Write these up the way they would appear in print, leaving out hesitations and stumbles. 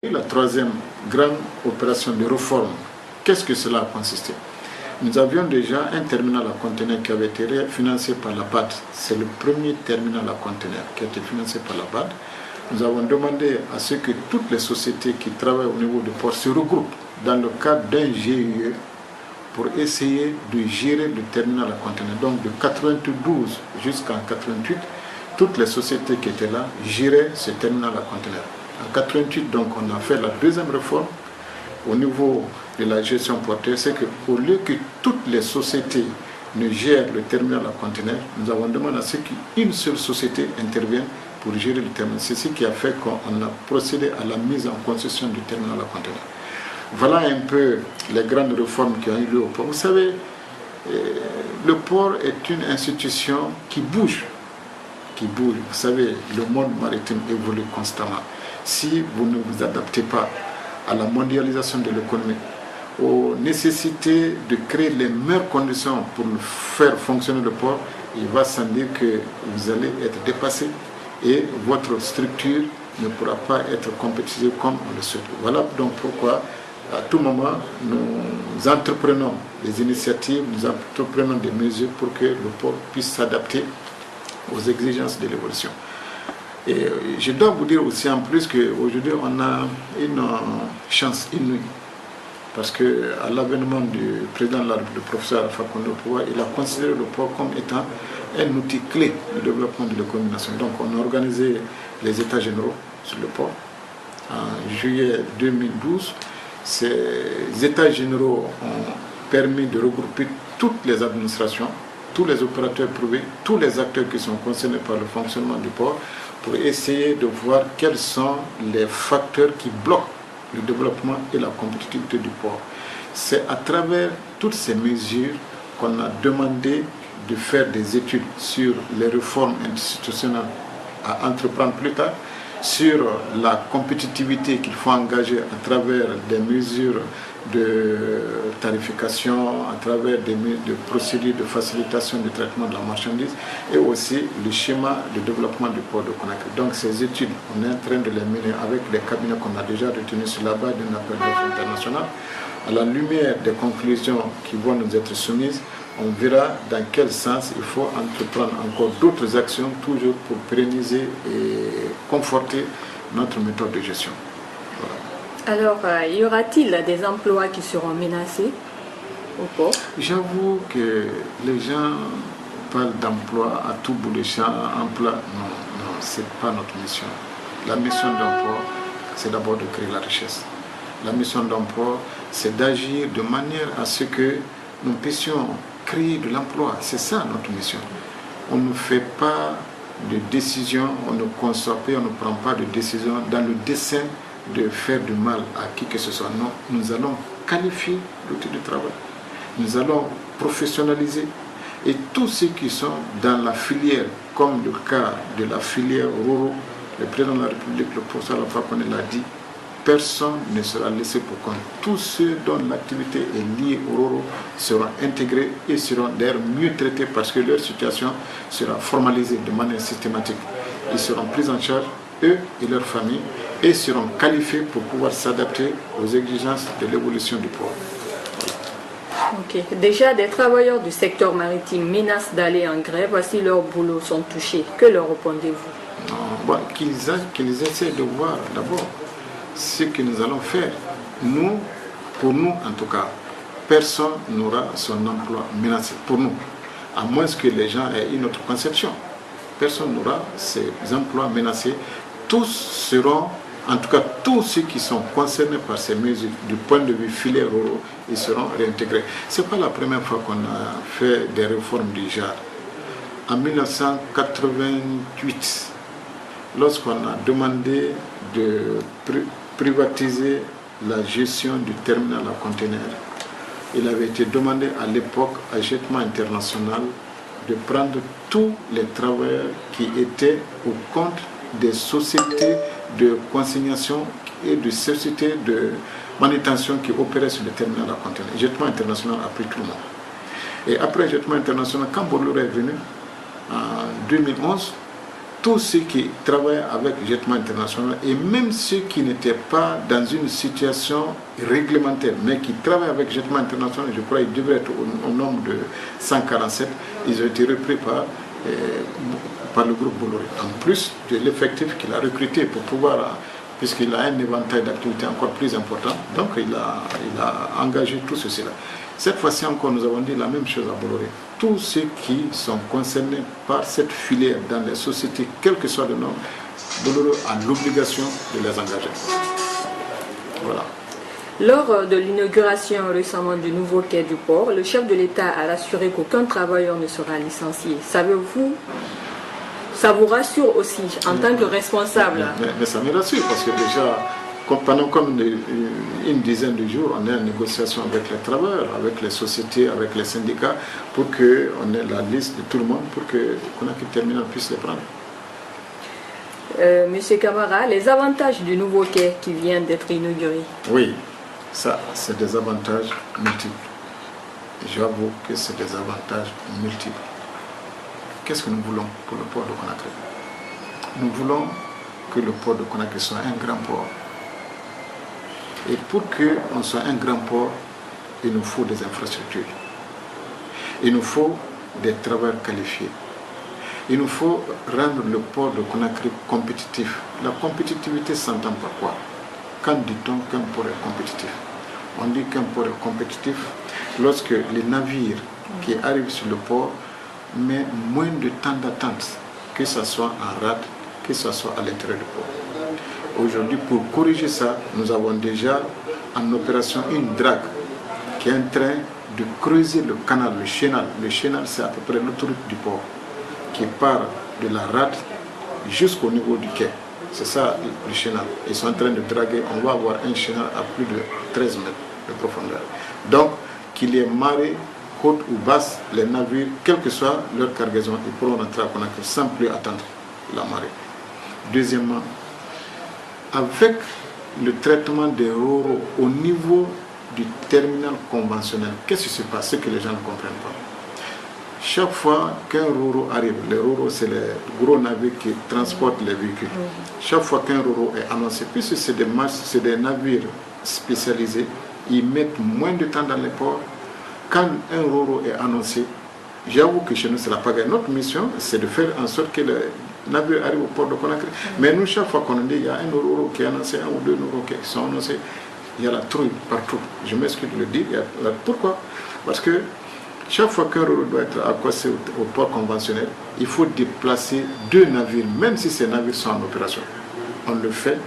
Et la troisième grande opération de réforme, qu'est-ce que cela a consisté? Nous avions déjà un terminal à conteneurs qui avait été financé par la BAD. C'est le premier terminal à conteneurs qui a été financé par la BAD. Nous avons demandé à ce que toutes les sociétés qui travaillent au niveau du port se regroupent dans le cadre d'un GIE pour essayer de gérer le terminal à conteneurs. Donc de 92 jusqu'en 88, toutes les sociétés qui étaient là géraient ce terminal à conteneurs. En 88, donc, on a fait la deuxième réforme au niveau de la gestion portuaire. C'est qu'au lieu que toutes les sociétés ne gèrent le terminal à conteneurs, nous avons demandé à ce qu'une seule société intervienne pour gérer le terminal. C'est ce qui a fait qu'on a procédé à la mise en concession du terminal à conteneurs. Voilà un peu les grandes réformes qui ont eu lieu au port. Vous savez, le port est une institution qui bouge. Vous savez, le monde maritime évolue constamment. Si vous ne vous adaptez pas à la mondialisation de l'économie, aux nécessités de créer les meilleures conditions pour faire fonctionner le port, il va sans dire que vous allez être dépassé et votre structure ne pourra pas être compétitive comme on le souhaite. Voilà donc pourquoi à tout moment nous entreprenons des initiatives, nous entreprenons des mesures pour que le port puisse s'adapter aux exigences de l'évolution. Et je dois vous dire aussi en plus qu'aujourd'hui on a une chance inouïe parce qu'à l'avènement du président de la République, le professeur Alpha Condé au pouvoir, il a considéré le port comme étant un outil clé du développement de l'économie nationale. Donc on a organisé les états généraux sur le port en juillet 2012. Ces états généraux ont permis de regrouper toutes les administrations, tous les opérateurs privés, tous les acteurs qui sont concernés par le fonctionnement du port pour essayer de voir quels sont les facteurs qui bloquent le développement et la compétitivité du port. C'est à travers toutes ces mesures qu'on a demandé de faire des études sur les réformes institutionnelles à entreprendre plus tard, sur la compétitivité qu'il faut engager à travers des mesures de tarification, à travers des procédures de facilitation du traitement de la marchandise et aussi le schéma de développement du port de Conakry. Donc ces études, on est en train de les mener avec les cabinets qu'on a déjà retenus sur la base d'un appel d'offres international. À la lumière des conclusions qui vont nous être soumises, on verra dans quel sens il faut entreprendre encore d'autres actions, toujours pour pérenniser et conforter notre méthode de gestion. Voilà. Alors, y aura-t-il des emplois qui seront menacés au port? J'avoue que les gens parlent d'emploi à tout bout de champ, emploi. Non, ce n'est pas notre mission. La mission d'un port, c'est d'abord de créer la richesse. La mission d'un port, c'est d'agir de manière à ce que nous puissions créer de l'emploi. C'est ça notre mission. On ne fait pas de décision, on ne conçoit pas, on ne prend pas de décision dans le dessein de faire du mal à qui que ce soit. Non, nous allons qualifier l'outil de travail. Nous allons professionnaliser. Et tous ceux qui sont dans la filière, comme le cas de la filière Roro, le président de la République, le professeur Alpha Condé l'a dit, personne ne sera laissé pour compte. Tous ceux dont l'activité est liée au Roro seront intégrés et seront d'ailleurs mieux traités parce que leur situation sera formalisée de manière systématique. Ils seront pris en charge, eux et leurs familles, et seront qualifiés pour pouvoir s'adapter aux exigences de l'évolution du port. Ok. Déjà, des travailleurs du secteur maritime menacent d'aller en grève si leurs boulots sont touchés. Que leur répondez-vous? Bon, qu'ils essaient de voir d'abord ce que nous allons faire. Nous, pour nous en tout cas, personne n'aura son emploi menacé. Pour nous, à moins que les gens aient une autre conception. Personne n'aura ses emplois menacés. Tous seront, en tout cas tous ceux qui sont concernés par ces mesures du point de vue filière Roro, ils seront réintégrés. Ce n'est pas la première fois qu'on a fait des réformes du genre. En 1988, lorsqu'on a demandé de privatiser la gestion du terminal à conteneurs, il avait été demandé à l'époque à Jettement International de prendre tous les travailleurs qui étaient au compte des sociétés de consignation et de sociétés de manutention qui opéraient sur le terminal à conteneurs. Jettement International a pris tout le monde. Et après Jettement International, quand Borloo est venu, en 2011, tous ceux qui travaillent avec Jetman International et même ceux qui n'étaient pas dans une situation réglementaire, mais qui travaillent avec Jetman International, je crois qu'ils devraient être au nombre de 147, ils ont été repris par le groupe Bolloré. En plus de l'effectif qu'il a recruté pour pouvoir, puisqu'il a un éventail d'activités encore plus important, donc il a engagé tout ceci-là. Cette fois-ci encore, nous avons dit la même chose à Bolloré. Tous ceux qui sont concernés par cette filière dans les sociétés, quel que soit le nom, Bolloré a l'obligation de les engager. Voilà. Lors de l'inauguration récemment du nouveau quai du port, le chef de l'État a assuré qu'aucun travailleur ne sera licencié. Savez-vous, ça vous rassure aussi en tant que responsable? Mais ça me rassure parce que déjà, pendant comme une dizaine de jours, on est en négociation avec les travailleurs, avec les sociétés, avec les syndicats, pour qu'on ait la liste de tout le monde, pour que Conakry Terminal puisse les prendre. Monsieur Camara, les avantages du nouveau quai qui vient d'être inauguré? Oui, ça, c'est des avantages multiples. J'avoue que c'est des avantages multiples. Qu'est-ce que nous voulons pour le port de Conakry? Nous voulons que le port de Conakry soit un grand port. Et pour qu'on soit un grand port, il nous faut des infrastructures. Il nous faut des travailleurs qualifiés. Il nous faut rendre le port de Conakry compétitif. La compétitivité s'entend par quoi? Quand dit-on qu'un port est compétitif? On dit qu'un port est compétitif lorsque les navires qui arrivent sur le port mettent moins de temps d'attente, que ce soit en rade, que ce soit à l'intérieur du port. Aujourd'hui, pour corriger ça, nous avons déjà en opération une drague qui est en train de creuser le canal, le chénal. Le chénal, c'est à peu près l'autoroute du port qui part de la rade jusqu'au niveau du quai. C'est ça le chénal. Ils sont en train de draguer. On va avoir un chénal à plus de 13 mètres de profondeur. Donc, qu'il y ait marée haute ou basse, les navires, quelle que soit leur cargaison, ils pourront rentrer à Conakry sans plus attendre la marée. Deuxièmement, avec le traitement des ro-ro au niveau du terminal conventionnel, qu'est-ce qui se passe? Ce que les gens ne comprennent pas. Chaque fois qu'un ro-ro arrive, les ro-ro c'est les gros navires qui transportent les véhicules. Chaque fois qu'un ro-ro est annoncé, puisque c'est des navires spécialisés, ils mettent moins de temps dans les ports. Quand un ro-ro est annoncé, j'avoue que chez nous c'est la pagaille. Notre mission, c'est de faire en sorte que les navires arrivent au port de Conakry. Mais nous, chaque fois qu'on dit il y a un ro-ro qui est annoncé, un ou deux ro-ro qui sont annoncés, il y a la trouille partout. Je m'excuse de le dire. Pourquoi? Parce que chaque fois qu'un ro-ro doit être accosté au port conventionnel, il faut déplacer 2 navires, même si ces navires sont en opération. On le fait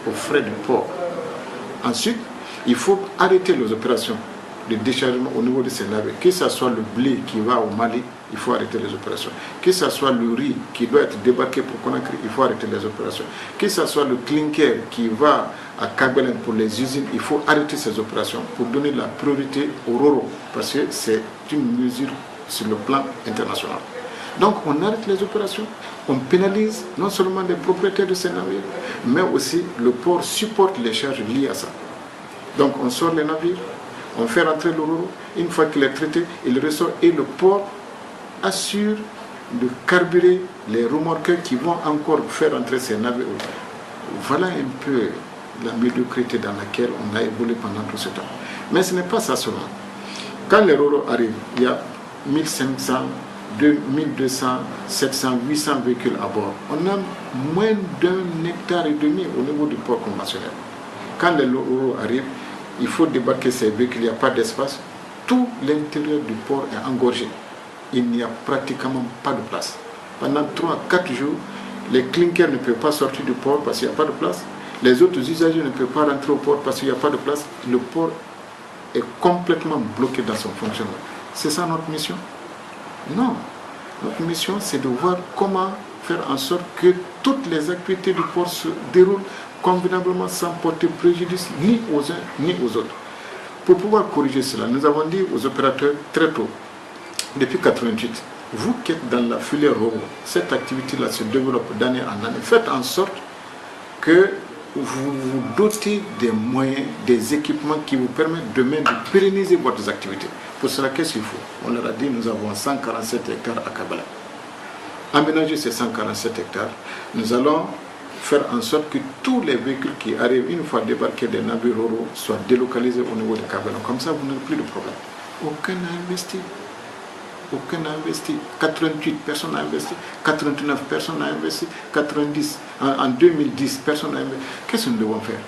aux frais du port. Ensuite, il faut arrêter les opérations de déchargement au niveau de ces navires. Que ce soit le blé qui va au Mali, il faut arrêter les opérations. Que ce soit le riz qui doit être débarqué pour Conakry, il faut arrêter les opérations. Que ce soit le clinker qui va à Kabelen pour les usines, il faut arrêter ces opérations pour donner la priorité au ro-ro, parce que c'est une mesure sur le plan international. Donc on arrête les opérations, on pénalise non seulement les propriétaires de ces navires, mais aussi le port supporte les charges liées à ça. Donc on sort les navires, on fait rentrer le ro-ro, une fois qu'il est traité, il ressort et le port assure de carburer les remorqueurs qui vont encore faire entrer ces navires. Voilà un peu la médiocrité dans laquelle on a évolué pendant tout ce temps. Mais ce n'est pas ça seulement. Quand les ro-ro arrivent, il y a 1500, 2200, 700, 800 véhicules à bord. On a moins d'1,5 hectare au niveau du port conventionnel. Quand les ro-ro arrivent, il faut débarquer ces véhicules, il n'y a pas d'espace. Tout l'intérieur du port est engorgé. Il n'y a pratiquement pas de place. Pendant 3-4 jours, les clinkers ne peuvent pas sortir du port parce qu'il n'y a pas de place. Les autres usagers ne peuvent pas rentrer au port parce qu'il n'y a pas de place. Le port est complètement bloqué dans son fonctionnement. C'est ça notre mission? Non. Notre mission, c'est de voir comment faire en sorte que toutes les activités du port se déroulent convenablement sans porter préjudice ni aux uns ni aux autres. Pour pouvoir corriger cela, nous avons dit aux opérateurs très tôt, depuis 1988, vous qui êtes dans la filière ro-ro, cette activité-là se développe d'année en année. Faites en sorte que vous vous dotez des moyens, des équipements qui vous permettent demain de pérenniser votre activité. Pour cela, qu'est-ce qu'il faut? On leur a dit, nous avons 147 hectares à Kabbalah. aménager ces 147 hectares. Nous allons faire en sorte que tous les véhicules qui arrivent une fois débarqués des navires ruraux soient délocalisés au niveau de Kabbalah. Comme ça, vous n'aurez plus de problème. Aucun n'a investi. Aucun n'a investi. 88 personnes n'ont investi. 89 personnes n'ont investi. 90. En 2010, personne n'a investi. Qu'est-ce que nous devons faire?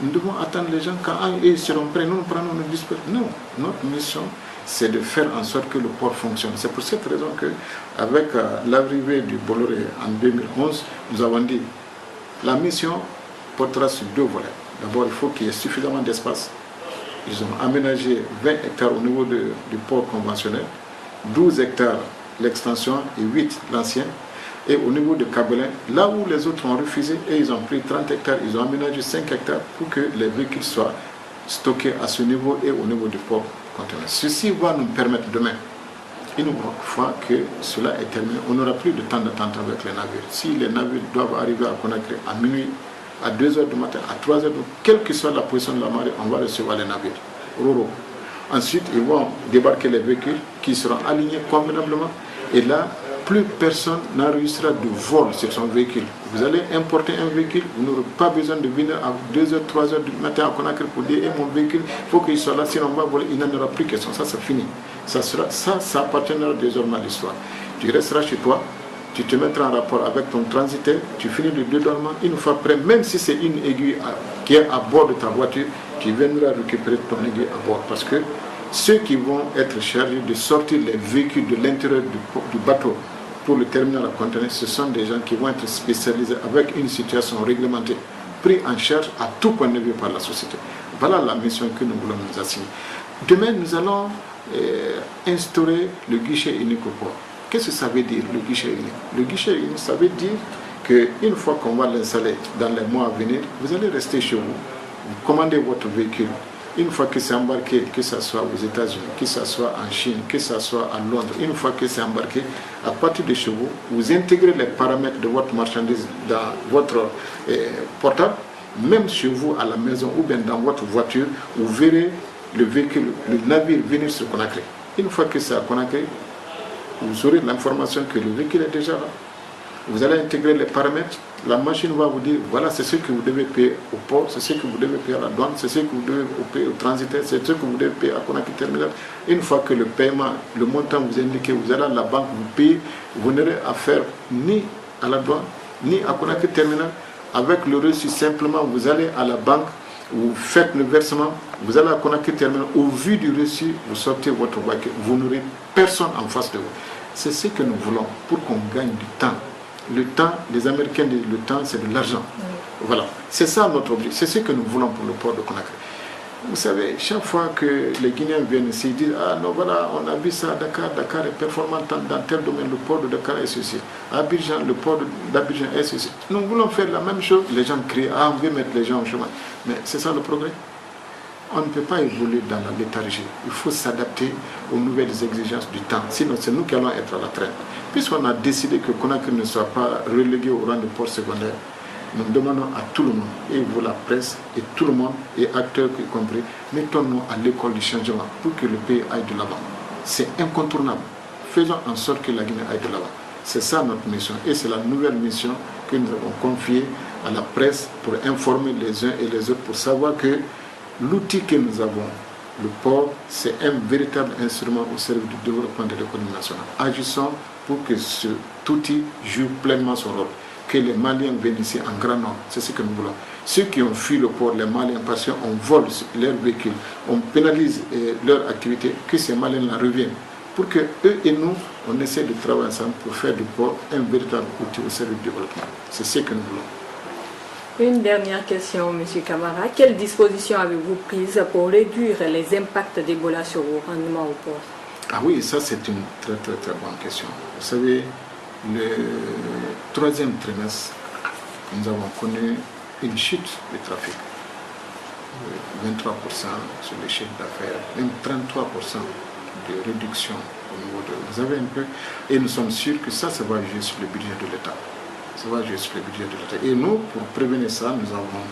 Nous devons attendre les gens quand ils seront prêts. Nous prenons nos dispositions. Non, notre mission, c'est de faire en sorte que le port fonctionne. C'est pour cette raison qu'avec l'arrivée du Bolloré en 2011, nous avons dit la mission portera sur 2 volets. D'abord, il faut qu'il y ait suffisamment d'espace. Ils ont aménagé 20 hectares au niveau du port conventionnel, 12 hectares l'extension et 8 l'ancien. Et au niveau de Kabbalah, là où les autres ont refusé, et ils ont pris 30 hectares, ils ont aménagé 5 hectares pour que les véhicules soient stockés à ce niveau et au niveau du port conteneur. Ceci va nous permettre demain, une fois que cela est terminé, on n'aura plus de temps d'attente avec les navires. Si les navires doivent arriver à Conakry à minuit, à 2h du matin, à 3h, quelle que soit la position de la marée, on va recevoir les navires ruraux. Ensuite, ils vont débarquer les véhicules qui seront alignés convenablement. Et là, plus personne n'enregistrera de vol sur son véhicule. Vous allez importer un véhicule, vous n'aurez pas besoin de venir à 2h, 3h du matin à Conakry pour dire mon véhicule, il faut qu'il soit là, sinon on va voler. Il n'en aura plus question. Ça, c'est fini. Ça appartiendra désormais à l'histoire. Tu resteras chez toi, tu te mettras en rapport avec ton transitaire, tu finis le dédouanement. Une fois prêt, même si c'est une aiguille qui est à bord de ta voiture, tu viendras récupérer ton aiguille à bord. Parce que ceux qui vont être chargés de sortir les véhicules de l'intérieur du bateau pour le terminal à conteneurs, ce sont des gens qui vont être spécialisés avec une situation réglementée, pris en charge à tout point de vue par la société. Voilà la mission que nous voulons nous assigner. Demain, nous allons instaurer le guichet unique au port. Qu'est-ce que ça veut dire, le guichet unique? Le guichet unique, ça veut dire qu'une fois qu'on va l'installer dans les mois à venir, vous allez rester chez vous, vous commandez votre véhicule. Une fois que c'est embarqué, que ce soit aux États-Unis, que ce soit en Chine, que ce soit à Londres, une fois que c'est embarqué, à partir de chez vous, vous intégrez les paramètres de votre marchandise dans votre portable, même chez vous à la maison ou bien dans votre voiture, vous verrez le véhicule, le navire venir sur Conakry. Une fois que c'est à Conakry, vous aurez l'information que le véhicule est déjà là. Vous allez intégrer les paramètres, la machine va vous dire, voilà, c'est ce que vous devez payer au port, c'est ce que vous devez payer à la douane, c'est ce que vous devez payer au transitaire, c'est ce que vous devez payer à Conakry Terminal. Une fois que le paiement, le montant vous indiqué, vous allez à la banque, vous payez, vous n'aurez affaire ni à la douane, ni à Conakry Terminal. Avec le reçu, simplement, vous allez à la banque, vous faites le versement, vous allez à Conakry Terminal, au vu du reçu, vous sortez votre voiture, vous n'aurez personne en face de vous. C'est ce que nous voulons pour qu'on gagne du temps. Le temps, les Américains disent le temps, c'est de l'argent. Voilà, c'est ça notre objectif, c'est ce que nous voulons pour le port de Conakry. Vous savez, chaque fois que les Guinéens viennent ici, ils disent ah non, voilà, on a vu ça à Dakar, Dakar est performant dans tel domaine, le port de Dakar est ceci. À Abidjan, le port d'Abidjan est ceci. Nous voulons faire la même chose, les gens crient ah, on veut mettre les gens au chemin. Mais c'est ça le progrès. On ne peut pas évoluer dans la léthargie. Il faut s'adapter aux nouvelles exigences du temps. Sinon, c'est nous qui allons être à la traîne. Puisqu'on a décidé que Conakry ne soit pas relégué au rang de port secondaire, nous demandons à tout le monde, et vous la presse, et tout le monde, et acteurs y compris, mettons-nous à l'école du changement pour que le pays aille de l'avant. C'est incontournable. Faisons en sorte que la Guinée aille de l'avant. C'est ça notre mission. Et c'est la nouvelle mission que nous avons confiée à la presse pour informer les uns et les autres, pour savoir que l'outil que nous avons, le port, c'est un véritable instrument au service du développement de l'économie nationale. Agissons pour que cet outil joue pleinement son rôle. Que les Maliens viennent ici en grand nombre, c'est ce que nous voulons. Ceux qui ont fui le port, les Maliens, parce qu'on vole leurs véhicules, on pénalise leur activité, que ces Maliens-là reviennent. Pour que eux et nous, on essaie de travailler ensemble pour faire du port un véritable outil au service du développement. C'est ce que nous voulons. Une dernière question, M. Camara. Quelles dispositions avez-vous prises pour réduire les impacts d'Ebola sur vos rendements au port? Ah oui, ça c'est une très très très bonne question. Vous savez, le troisième trimestre, nous avons connu une chute du trafic. 23% sur les chiffres d'affaires, même 33% de réduction au niveau de... Vous avez un peu... Et nous sommes sûrs que ça va jouer sur le budget de l'État. Ça va jouer sur le budget de l'État. Et nous, pour prévenir ça, nous avons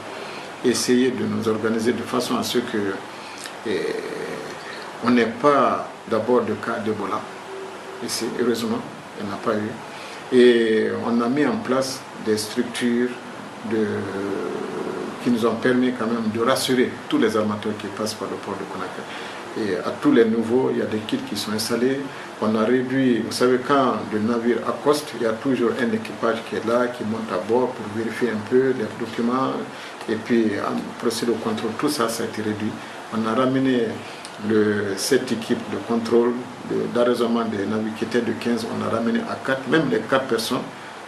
essayé de nous organiser de façon à ce que on n'ait pas d'abord de cas d'Ebola. Ici, heureusement, il n'y en a pas eu. Et on a mis en place des structures qui nous ont permis quand même de rassurer tous les armateurs qui passent par le port de Conakry. Et à tous les nouveaux, il y a des kits qui sont installés. On a réduit, vous savez, quand le navire accoste, il y a toujours un équipage qui est là, qui monte à bord pour vérifier un peu les documents et puis procéder au contrôle. Tout ça, ça a été réduit. On a ramené cette équipe de contrôle, d'arraisonnement des navires qui étaient de 15, on a ramené à 4, même les 4 personnes.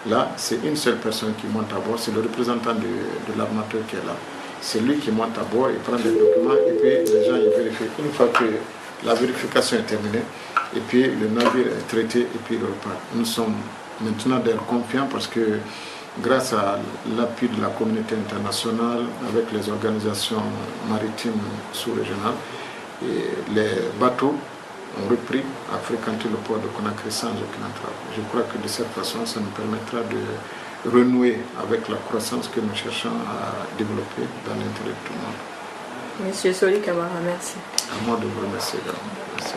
Là, c'est une seule personne qui monte à bord, c'est le représentant de l'armateur qui est là. C'est lui qui monte à bord, il prend les documents et puis les gens ils vérifient. Une fois que la vérification est terminée, et puis le navire est traité et puis il repart. Nous sommes maintenant d'ailleurs confiants parce que grâce à l'appui de la communauté internationale, avec les organisations maritimes sous-régionales, les bateaux ont repris à fréquenter le port de Conakry sans aucune entrave. Je crois que de cette façon, ça nous permettra de renouer avec la croissance que nous cherchons à développer dans l'intérêt de tout le monde. Monsieur Soli Camara, merci. À moi de vous remercier. Merci.